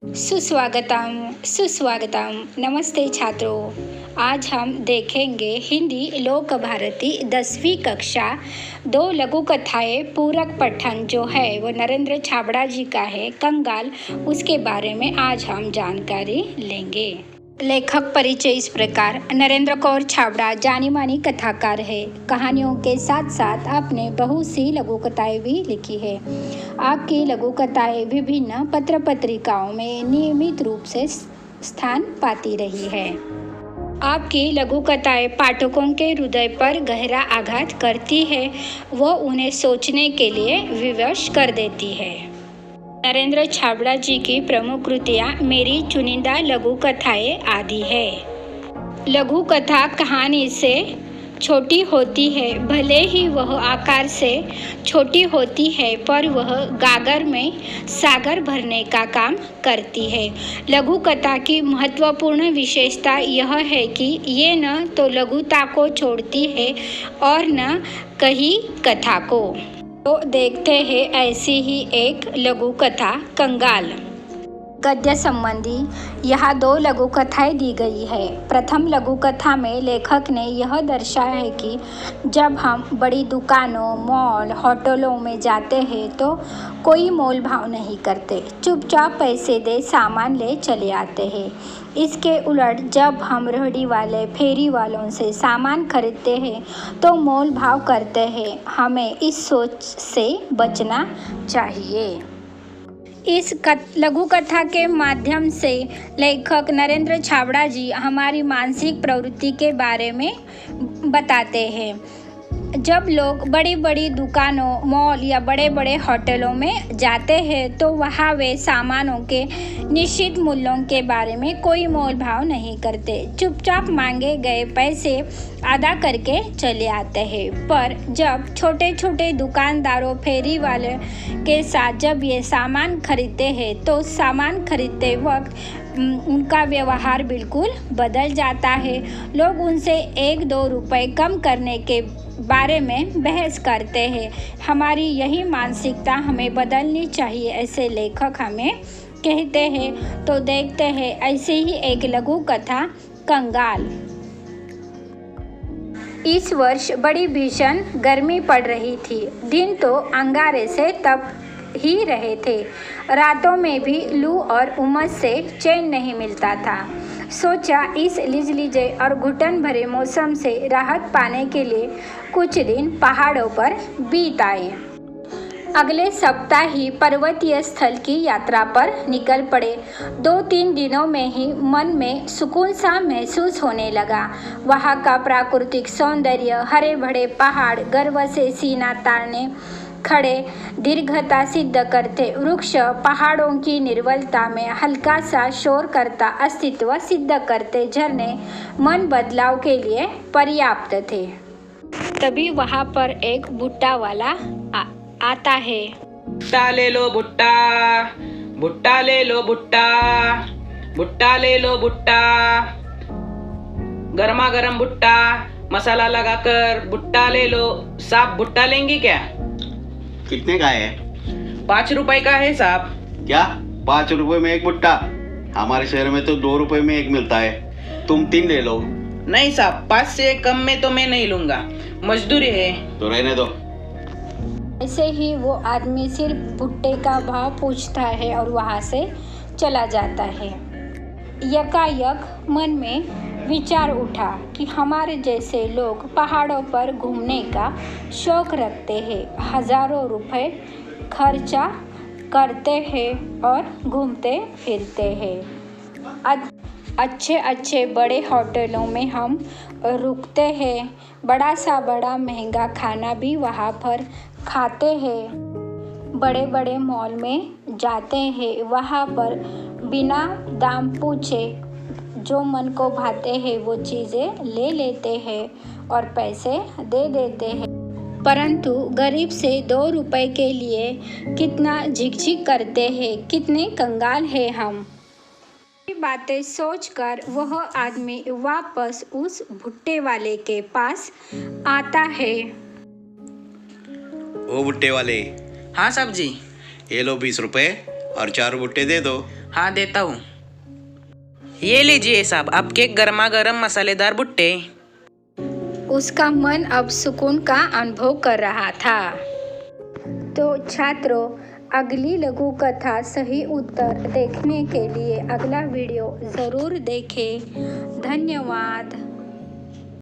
सुस्वागतम सुस्वागतम। नमस्ते छात्रों, आज हम देखेंगे हिंदी लोक भारती 10वीं कक्षा 2 लघु कथाएँ पूरक पठन जो है वो नरेंद्र छाबड़ा जी का है, कंगाल। उसके बारे में आज हम जानकारी लेंगे। लेखक परिचय इस प्रकार। नरेंद्र कौर छाबड़ा जानी मानी कथाकार है। कहानियों के साथ साथ आपने बहुत सी लघु कथाएँ भी लिखी है। आपकी लघु कथाएँ विभिन्न पत्र पत्रिकाओं में नियमित रूप से स्थान पाती रही है। आपकी लघु कथाएँ पाठकों के हृदय पर गहरा आघात करती है, वह उन्हें सोचने के लिए विवश कर देती है। नरेंद्र छाबड़ा जी की प्रमुख कृतियाँ मेरी चुनिंदा लघु कथाएँ आदि है। लघु कथा कहानी से छोटी होती है, भले ही वह आकार से छोटी होती है, पर वह गागर में सागर भरने का काम करती है। लघु कथा की महत्वपूर्ण विशेषता यह है कि ये न तो लघुता को छोड़ती है और न कहीं कथा को। तो देखते हैं ऐसी ही एक लघु कथा कंगाल। गद्य संबंधी यहाँ 2 लघु कथाएँ दी गई है। प्रथम लघु कथा में लेखक ने यह दर्शाया है कि जब हम बड़ी दुकानों, मॉल, होटलों में जाते हैं तो कोई मोल भाव नहीं करते, चुपचाप पैसे दे सामान ले चले आते हैं। इसके उलट जब हम रेहड़ी वाले, फेरी वालों से सामान खरीदते हैं तो मोल भाव करते हैं। हमें इस सोच से बचना चाहिए। इस लघु कथा के माध्यम से लेखक नरेंद्र छाबड़ा जी हमारी मानसिक प्रवृत्ति के बारे में बताते हैं। जब लोग बड़ी बड़ी दुकानों, मॉल या बड़े बड़े होटलों में जाते हैं तो वहाँ वे सामानों के निश्चित मूल्यों के बारे में कोई मोल भाव नहीं करते, चुपचाप मांगे गए पैसे अदा करके चले आते हैं। पर जब छोटे छोटे दुकानदारों, फेरी वाले के साथ जब ये सामान खरीदते हैं तो सामान खरीदते वक्त उनका व्यवहार बिल्कुल बदल जाता है। लोग उनसे 1-2 रुपए कम करने के बारे में बहस करते हैं। हमारी यही मानसिकता हमें बदलनी चाहिए, ऐसे लेखक हमें कहते हैं। तो देखते हैं ऐसे ही एक लघु कथा कंगाल। इस वर्ष बड़ी भीषण गर्मी पड़ रही थी। दिन तो अंगारे से तप ही रहे थे, रातों में भी लू और उमस से चैन नहीं मिलता था। सोचा इस लिजलिजे और घुटन भरे मौसम से राहत पाने के लिए कुछ दिन पहाड़ों पर बीत आए। अगले सप्ताह ही पर्वतीय स्थल की यात्रा पर निकल पड़े। 2-3 दिनों में ही मन में सुकून सा महसूस होने लगा। वहाँ का प्राकृतिक सौंदर्य, हरे भरे पहाड़ गर्व से सीना ताने खड़े, दीर्घता सिद्ध करते वृक्ष, पहाड़ों की निर्मलता में हल्का सा शोर करता अस्तित्व सिद्ध करते झरने मन बदलाव के लिए पर्याप्त थे। तभी वहाँ पर एक भुट्टा वाला आता है। भुट्टा ले लो भुट्टा, भुट्टा ले लो भुट्टा, भुट्टा ले लो भुट्टा, गर्मा गर्म भुट्टा, मसाला लगाकर भुट्टा ले लो। साहब भुट्टा लेंगे क्या? कितने का है? 5 रुपए का है साहब। क्या 5 रुपए में एक भुट्टा? हमारे शहर में तो 2 रुपए में एक मिलता है। तुम 3 ले लो। नहीं साहब, 5 से कम में तो मैं नहीं लूंगा, मजदूरी है। तो रहने दो। ऐसे ही वो आदमी सिर्फ भुट्टे का भाव पूछता है और वहाँ से चला जाता है। यकायक मन में विचार उठा कि हमारे जैसे लोग पहाड़ों पर घूमने का शौक रखते हैं, हजारों रुपए खर्चा करते हैं और घूमते फिरते हैं। अच्छे अच्छे बड़े होटलों में हम रुकते हैं, बड़ा महंगा खाना भी वहाँ पर खाते हैं, बड़े बड़े मॉल में जाते हैं, वहाँ पर बिना दाम पूछे जो मन को भाते हैं वो चीज़ें ले लेते हैं और पैसे दे देते हैं। परंतु गरीब से 2 रुपए के लिए कितना झिकझिक करते हैं, कितने कंगाल हैं हम। ये बातें सोचकर वह आदमी वापस उस भुट्टे वाले के पास आता है। ओ भुट्टे वाले। हाँ साहब जी। ये लो 20 रुपए और 4 भुट्टे दे दो। हाँ देता हूँ। ये लीजिए साहब आपके गर्मा गर्म मसालेदार भुट्टे। उसका मन अब सुकून का अनुभव कर रहा था। तो छात्रों, अगली लघु कथा सही उत्तर देखने के लिए अगला वीडियो ज़रूर देखें। धन्यवाद।